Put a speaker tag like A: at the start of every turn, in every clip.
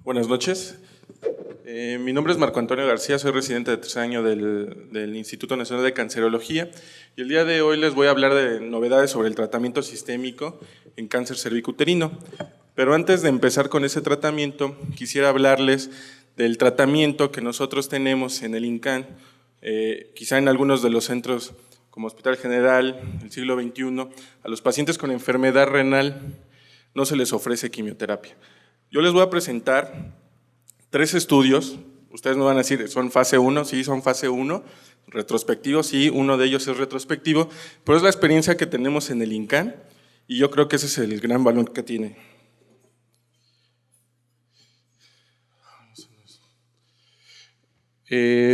A: Buenas noches. Mi nombre es Marco Antonio García, soy residente de tercer año del Instituto Nacional de Cancerología y el día de hoy les voy a hablar de novedades sobre el tratamiento sistémico en cáncer cervicuterino. Pero antes de empezar con ese tratamiento, quisiera hablarles del tratamiento que nosotros tenemos en el INCAN, quizá en algunos de los centros como Hospital General, el siglo XXI, a los pacientes con enfermedad renal no se les ofrece quimioterapia. Yo les voy a presentar 3 estudios, ustedes me van a decir, ¿son fase 1? Sí, son fase 1, retrospectivos, sí, uno de ellos es retrospectivo, pero es la experiencia que tenemos en el INCAN y yo creo que ese es el gran valor que tiene.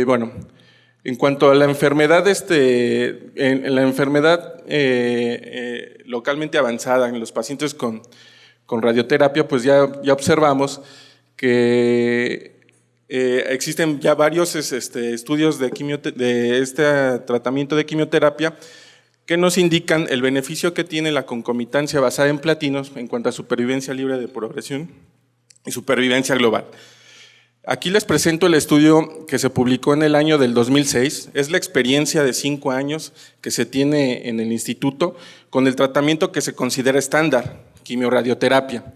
A: Bueno, en cuanto a la enfermedad, en la enfermedad localmente avanzada, en los pacientes con radioterapia, pues ya observamos que existen ya varios estudios de este tratamiento de quimioterapia que nos indican el beneficio que tiene la concomitancia basada en platinos en cuanto a supervivencia libre de progresión y supervivencia global. Aquí les presento el estudio que se publicó en el año del 2006. Es la experiencia de 5 años que se tiene en el instituto con el tratamiento que se considera estándar, quimioradioterapia.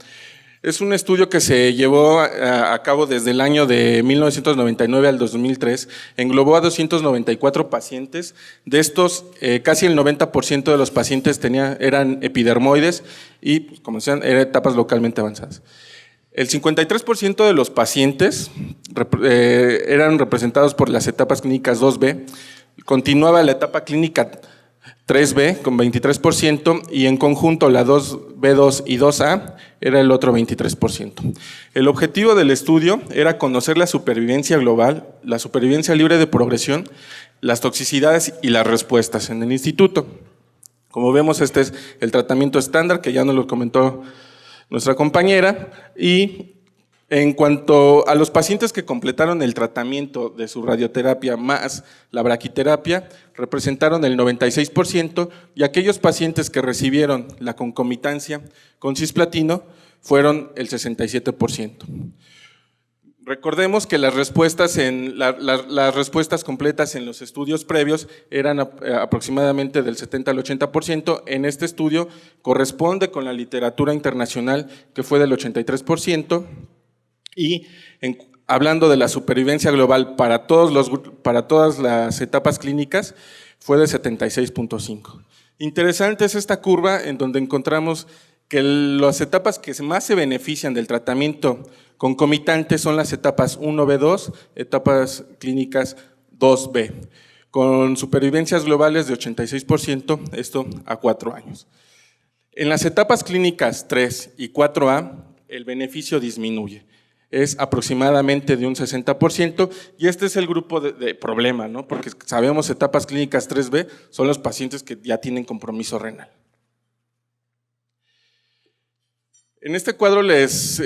A: Es un estudio que se llevó a cabo desde el año de 1999 al 2003, englobó a 294 pacientes, de estos casi el 90% de los pacientes eran epidermoides y, pues, como decían, eran etapas localmente avanzadas. El 53% de los pacientes eran representados por las etapas clínicas 2B, continuaba la etapa clínica 3B con 23% y en conjunto la 2B2 y 2A era el otro 23%. El objetivo del estudio era conocer la supervivencia global, la supervivencia libre de progresión, las toxicidades y las respuestas en el instituto. Como vemos, este es el tratamiento estándar que ya nos lo comentó nuestra compañera, y en cuanto a los pacientes que completaron el tratamiento de su radioterapia más la braquiterapia, representaron el 96% y aquellos pacientes que recibieron la concomitancia con cisplatino fueron el 67%. Recordemos que las respuestas completas en los estudios previos eran aproximadamente del 70 al 80%. En este estudio corresponde con la literatura internacional, que fue del 83%. Y hablando de la supervivencia global para todas las etapas clínicas, fue de 76.5. Interesante es esta curva en donde encontramos que las etapas que más se benefician del tratamiento concomitante son las etapas 1B2, etapas clínicas 2B, con supervivencias globales de 86%, esto a 4 años. En las etapas clínicas 3 y 4A, el beneficio disminuye, es aproximadamente de un 60%, y este es el grupo de problema, ¿no? Porque sabemos etapas clínicas 3B son los pacientes que ya tienen compromiso renal. En este cuadro les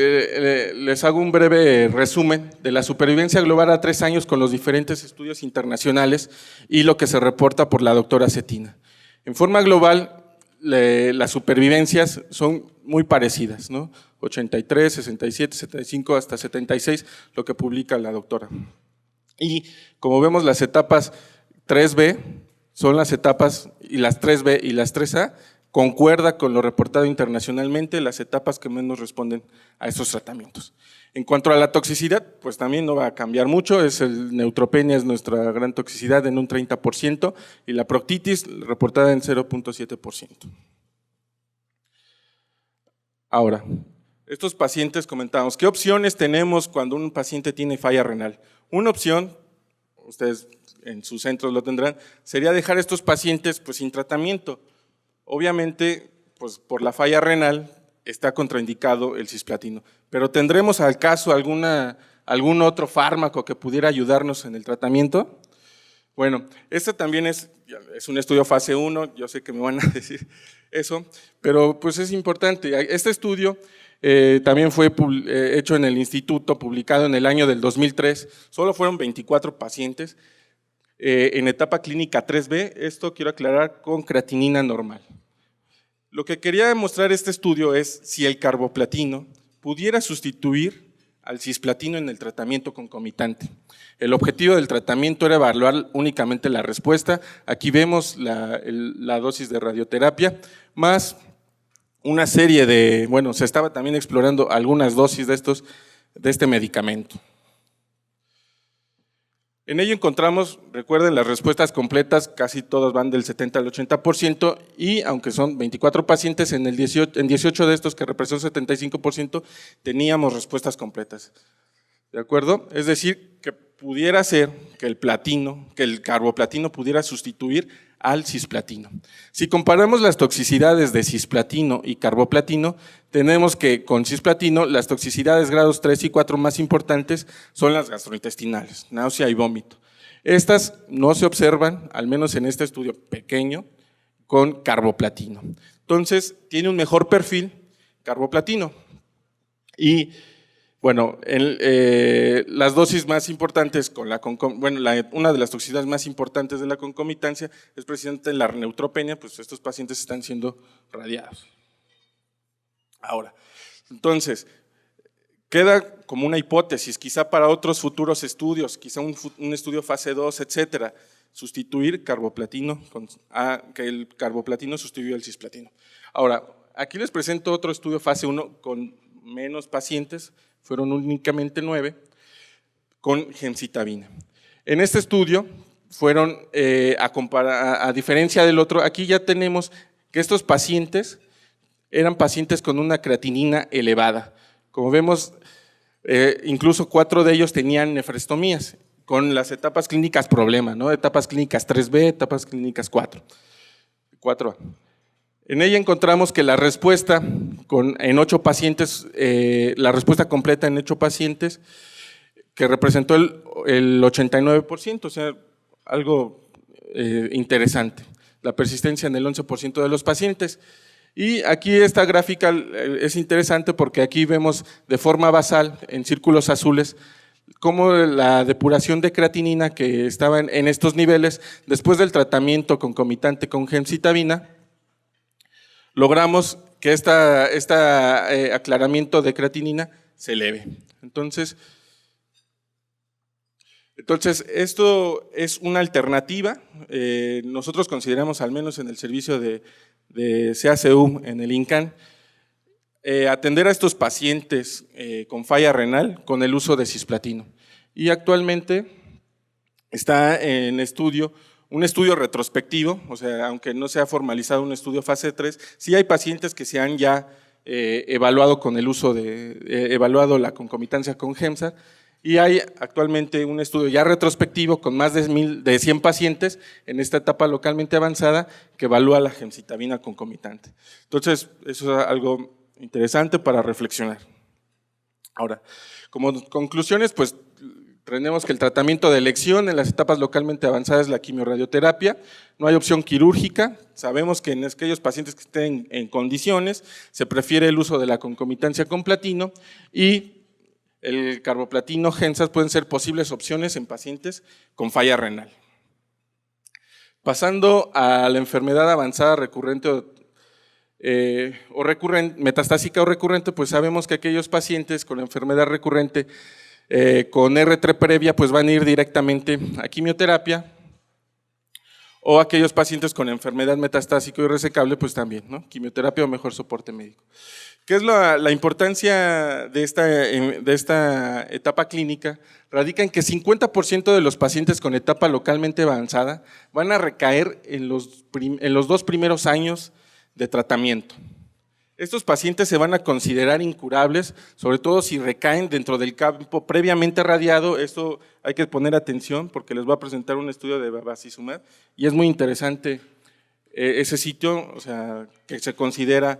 A: hago un breve resumen de la supervivencia global a 3 años con los diferentes estudios internacionales y lo que se reporta por la doctora Cetina. En forma global, las supervivencias son muy parecidas, ¿no? 83, 67, 75 hasta 76, lo que publica la doctora. Y como vemos, las etapas 3B son las etapas, y las 3B y las 3A, concuerda con lo reportado internacionalmente, las etapas que menos responden a estos tratamientos. En cuanto a la toxicidad, pues también no va a cambiar mucho, neutropenia es nuestra gran toxicidad en un 30% y la proctitis reportada en 0.7%. Ahora, estos pacientes comentábamos, ¿qué opciones tenemos cuando un paciente tiene falla renal? Una opción, ustedes en sus centros lo tendrán, sería dejar a estos pacientes pues sin tratamiento. Obviamente, pues por la falla renal está contraindicado el cisplatino, pero ¿tendremos al caso algún otro fármaco que pudiera ayudarnos en el tratamiento? Bueno, este también es un estudio fase 1, yo sé que me van a decir eso, pero pues es importante. Este estudio también fue hecho en el instituto, publicado en el año del 2003, solo fueron 24 pacientes en etapa clínica 3B, esto quiero aclarar, con creatinina normal. Lo que quería demostrar este estudio es si el carboplatino pudiera sustituir al cisplatino en el tratamiento concomitante. El objetivo del tratamiento era evaluar únicamente la respuesta. Aquí vemos la dosis de radioterapia, más una serie de, bueno, se estaba también explorando algunas dosis de este medicamento. En ello encontramos, recuerden, las respuestas completas, casi todas van del 70 al 80%, y aunque son 24 pacientes, en 18 de estos, que representan 75%, teníamos respuestas completas. ¿De acuerdo? Es decir, que pudiera ser que el carboplatino pudiera sustituir al cisplatino. Si comparamos las toxicidades de cisplatino y carboplatino, tenemos que con cisplatino las toxicidades grados 3 y 4 más importantes son las gastrointestinales, náusea y vómito. Estas no se observan, al menos en este estudio pequeño, con carboplatino. Entonces, tiene un mejor perfil carboplatino. Y bueno, las dosis más importantes una de las toxicidades más importantes de la concomitancia es precisamente la neutropenia, pues estos pacientes están siendo radiados. Ahora, entonces, queda como una hipótesis, quizá para otros futuros estudios, quizá un estudio fase 2, etcétera, sustituir carboplatino, que el carboplatino sustituya al cisplatino. Ahora, aquí les presento otro estudio fase 1 con menos pacientes, fueron únicamente 9, con gemcitabina. En este estudio fueron, a diferencia del otro, aquí ya tenemos que estos pacientes eran pacientes con una creatinina elevada. Como vemos, incluso 4 de ellos tenían nefrestomías, con las etapas clínicas problema, ¿no? Etapas clínicas 3B, etapas clínicas 4A. En ella encontramos que la respuesta en 8 pacientes, la respuesta completa en 8 pacientes, que representó el 89%, o sea, algo interesante. La persistencia en el 11% de los pacientes. Y aquí esta gráfica es interesante porque aquí vemos de forma basal, en círculos azules, cómo la depuración de creatinina que estaba en estos niveles, después del tratamiento concomitante con gemcitabina, logramos que este aclaramiento de creatinina se eleve. Entonces, esto es una alternativa. Nosotros consideramos, al menos en el servicio de CACU, en el INCAN, atender a estos pacientes con falla renal con el uso de cisplatino. Y actualmente está en estudio un estudio retrospectivo, o sea, aunque no se ha formalizado un estudio fase 3, sí hay pacientes que se han ya evaluado con el uso evaluado la concomitancia con Gemsa, y hay actualmente un estudio ya retrospectivo con más de 100 pacientes en esta etapa localmente avanzada que evalúa la gemcitabina concomitante. Entonces, eso es algo interesante para reflexionar. Ahora, como conclusiones, pues tenemos que el tratamiento de elección en las etapas localmente avanzadas es la quimiorradioterapia, no hay opción quirúrgica, sabemos que en aquellos pacientes que estén en condiciones se prefiere el uso de la concomitancia con platino, y el carboplatino Gemsas pueden ser posibles opciones en pacientes con falla renal. Pasando a la enfermedad avanzada recurrente metastásica o recurrente, pues sabemos que aquellos pacientes con enfermedad recurrente con R3 previa pues van a ir directamente a quimioterapia, o aquellos pacientes con enfermedad metastásica y resecable pues también, ¿no? Quimioterapia o mejor soporte médico. ¿Qué es la importancia de esta etapa clínica? Radica en que 50% de los pacientes con etapa localmente avanzada van a recaer en los 2 primeros años de tratamiento. Estos pacientes se van a considerar incurables, sobre todo si recaen dentro del campo previamente radiado. Esto hay que poner atención porque les voy a presentar un estudio de bevacizumab y es muy interesante ese sitio, o sea, que se considera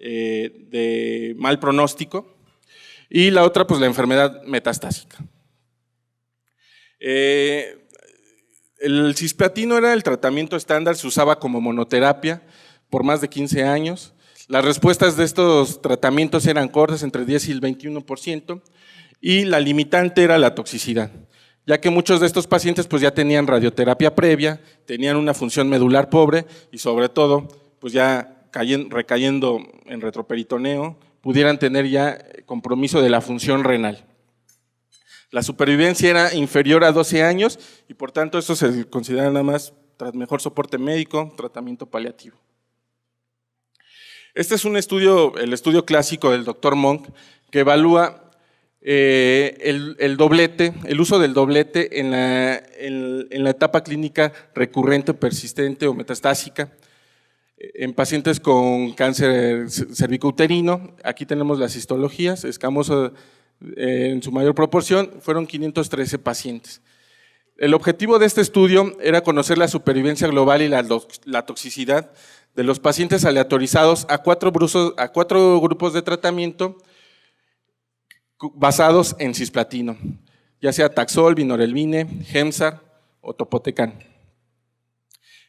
A: de mal pronóstico. Y la otra, pues la enfermedad metastásica. El cisplatino era el tratamiento estándar, se usaba como monoterapia por más de 15 años. Las respuestas de estos tratamientos eran cortas, entre el 10 y el 21%, y la limitante era la toxicidad, ya que muchos de estos pacientes pues ya tenían radioterapia previa, tenían una función medular pobre y sobre todo pues ya recayendo en retroperitoneo, pudieran tener ya compromiso de la función renal. La supervivencia era inferior a 12 años y por tanto esto se considera nada más mejor soporte médico, tratamiento paliativo. Este es un estudio, el estudio clásico del Dr. Monk, que evalúa el doblete, el uso del doblete en la etapa clínica recurrente, persistente o metastásica en pacientes con cáncer cervicouterino. Aquí tenemos las histologías, escamoso en su mayor proporción, fueron 513 pacientes. El objetivo de este estudio era conocer la supervivencia global y la toxicidad de los pacientes aleatorizados a cuatro grupos de tratamiento basados en cisplatino, ya sea Taxol, Vinorelbine, Gemzar o Topotecan.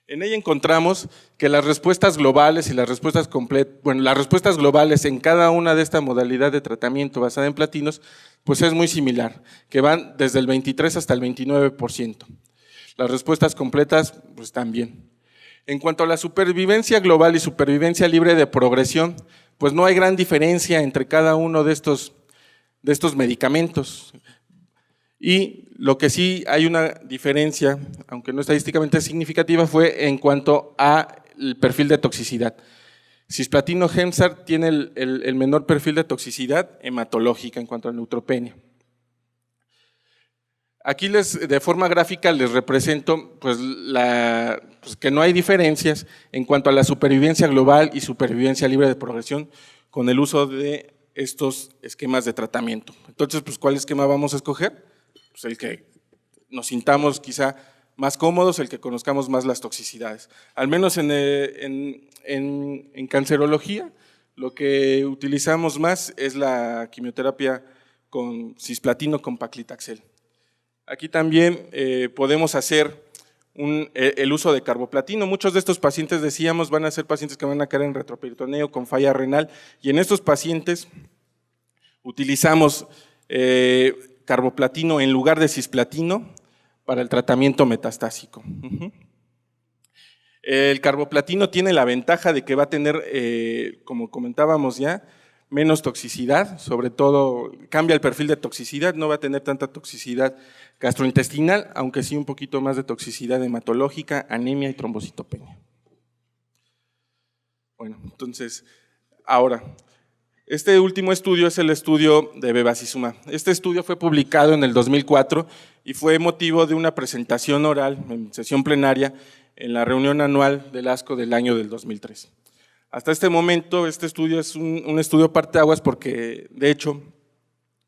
A: En ella encontramos que las respuestas globales y las respuestas las respuestas globales en cada una de esta modalidad de tratamiento basada en platinos, pues es muy similar, que van desde el 23 hasta el 29%. Las respuestas completas, pues también. En cuanto a la supervivencia global y supervivencia libre de progresión, pues no hay gran diferencia entre cada uno de estos medicamentos. Y lo que sí hay una diferencia, aunque no estadísticamente significativa, fue en cuanto al perfil de toxicidad. Cisplatino Gemzar tiene el menor perfil de toxicidad hematológica en cuanto a neutropenia. Aquí de forma gráfica les represento pues que no hay diferencias en cuanto a la supervivencia global y supervivencia libre de progresión con el uso de estos esquemas de tratamiento. Entonces, pues, ¿cuál esquema vamos a escoger? Pues el que nos sintamos quizá más cómodos, el que conozcamos más las toxicidades. Al menos en cancerología, lo que utilizamos más es la quimioterapia con cisplatino con paclitaxel. Aquí también podemos hacer el uso de carboplatino. Muchos de estos pacientes, decíamos, van a ser pacientes que van a caer en retroperitoneo con falla renal, y en estos pacientes utilizamos carboplatino en lugar de cisplatino para el tratamiento metastásico. El carboplatino tiene la ventaja de que va a tener, como comentábamos ya, menos toxicidad, sobre todo cambia el perfil de toxicidad, no va a tener tanta toxicidad gastrointestinal, aunque sí un poquito más de toxicidad hematológica, anemia y trombocitopenia. Bueno, entonces, ahora, este último estudio es el estudio de bevacizumab. Este estudio fue publicado en el 2004 y fue motivo de una presentación oral en sesión plenaria en la reunión anual del ASCO del año del 2003. Hasta este momento, este estudio es un estudio parteaguas porque, de hecho,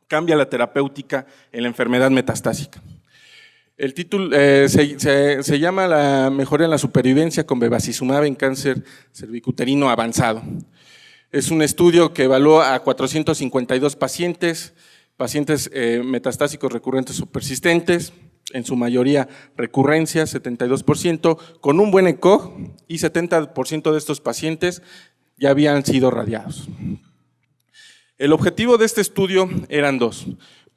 A: cambia la terapéutica en la enfermedad metastásica. El título se llama la mejora en la supervivencia con bevacizumab en cáncer cervicuterino avanzado. Es un estudio que evaluó a 452 pacientes metastásicos recurrentes o persistentes, en su mayoría recurrencia, 72%, con un buen ECOG, y 70% de estos pacientes ya habían sido radiados. El objetivo de este estudio eran dos: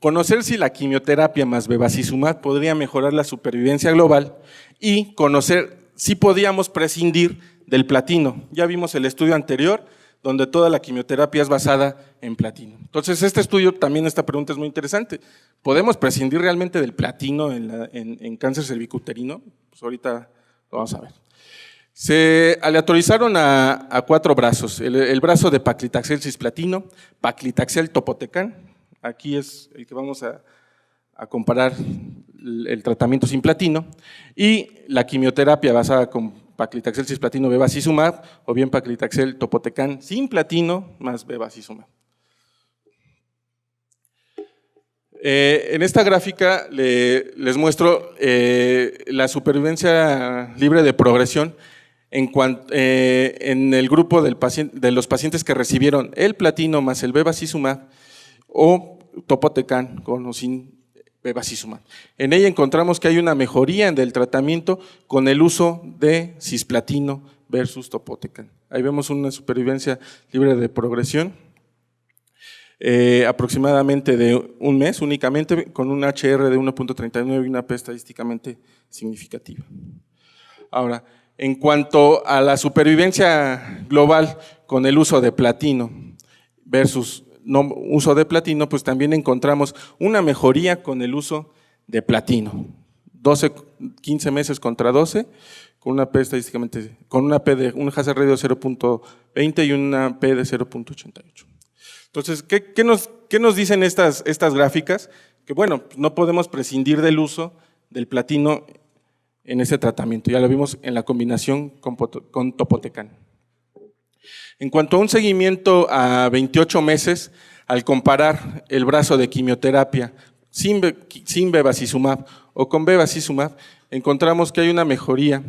A: conocer si la quimioterapia más bevacizumab podría mejorar la supervivencia global y conocer si podíamos prescindir del platino. Ya vimos el estudio anterior, donde toda la quimioterapia es basada en platino. Entonces, este estudio, también esta pregunta es muy interesante. ¿Podemos prescindir realmente del platino en cáncer cervicuterino? Pues ahorita lo vamos a ver. Se aleatorizaron a 4 brazos: el brazo de paclitaxel cisplatino, paclitaxel topotecan, aquí es el que vamos a comparar el tratamiento sin platino, y la quimioterapia basada con paclitaxel cisplatino bevacizumab, o bien paclitaxel topotecan sin platino más bevacizumab. En esta gráfica les muestro la supervivencia libre de progresión en el grupo de los pacientes que recibieron el platino más el bevacizumab o topotecan con o sin bevacizumab. En ella encontramos que hay una mejoría del tratamiento con el uso de cisplatino versus topotecan. Ahí vemos una supervivencia libre de progresión aproximadamente de un mes únicamente, con un HR de 1.39 y una P estadísticamente significativa. Ahora, en cuanto a la supervivencia global con el uso de platino versus no uso de platino, pues también encontramos una mejoría con el uso de platino. 15 meses contra 12, con una P estadísticamente, con una P de un hazard ratio de 0.20 y una P de 0.88. Entonces, ¿qué nos dicen estas gráficas? Que bueno, no podemos prescindir del uso del platino en ese tratamiento. Ya lo vimos en la combinación con topotecan. En cuanto a un seguimiento a 28 meses, al comparar el brazo de quimioterapia sin bevacizumab o con bevacizumab, encontramos que hay una mejoría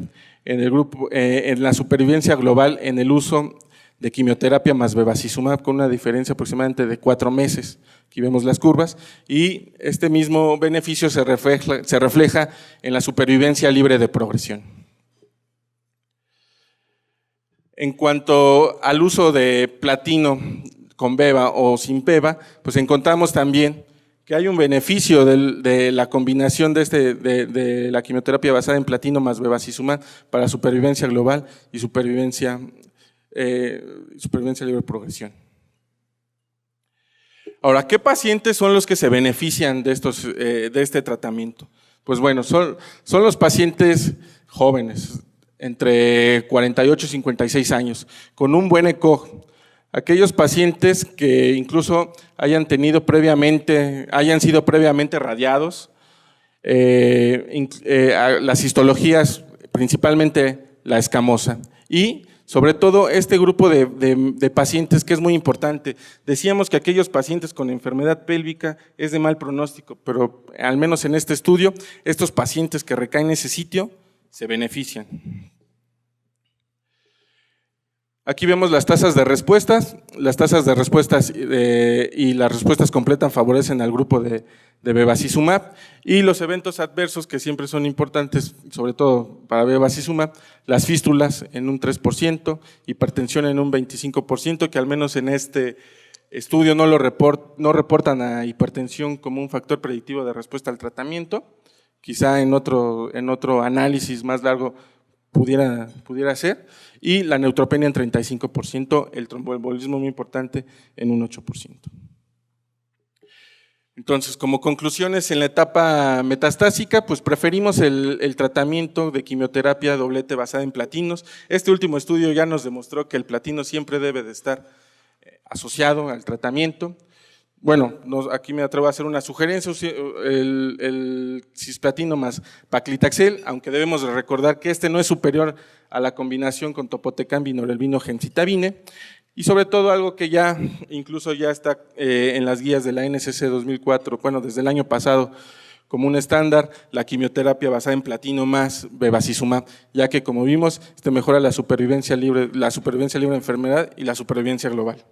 A: en el grupo, en la supervivencia global en el uso de quimioterapia más bevacizumab, con una diferencia aproximadamente de 4 meses. Aquí vemos las curvas, y este mismo beneficio se refleja en la supervivencia libre de progresión. En cuanto al uso de platino con beva o sin beva, pues encontramos también que hay un beneficio de la combinación de la quimioterapia basada en platino más bevacizumab para supervivencia global y supervivencia libre de progresión. Ahora, ¿qué pacientes son los que se benefician de este tratamiento? Pues bueno, son los pacientes jóvenes, entre 48 y 56 años, con un buen ECOG. Aquellos pacientes que incluso hayan sido previamente radiados, las histologías, principalmente la escamosa, y sobre todo este grupo de pacientes que es muy importante. Decíamos que aquellos pacientes con enfermedad pélvica es de mal pronóstico, pero al menos en este estudio, estos pacientes que recaen en ese sitio se benefician. Aquí vemos las tasas de respuestas. Las tasas de respuestas y las respuestas completas favorecen al grupo de bevacizumab, y los eventos adversos que siempre son importantes, sobre todo para bevacizumab, las fístulas en un 3%, hipertensión en un 25%, que al menos en este estudio no reportan a hipertensión como un factor predictivo de respuesta al tratamiento. Quizá en otro análisis más largo pudiera ser, y la neutropenia en 35%, el tromboembolismo muy importante en un 8%. Entonces, como conclusiones en la etapa metastásica, pues preferimos el tratamiento de quimioterapia doblete basada en platinos. Este último estudio ya nos demostró que el platino siempre debe de estar asociado al tratamiento. Bueno, aquí me atrevo a hacer una sugerencia, el cisplatino más paclitaxel, aunque debemos recordar que este no es superior a la combinación con topotecan, vinorelbino, gemcitabine, y sobre todo algo que incluso ya está en las guías de la NCC 2004, bueno, desde el año pasado, como un estándar, la quimioterapia basada en platino más bevacizumab, ya que como vimos, mejora la supervivencia libre de enfermedad y la supervivencia global.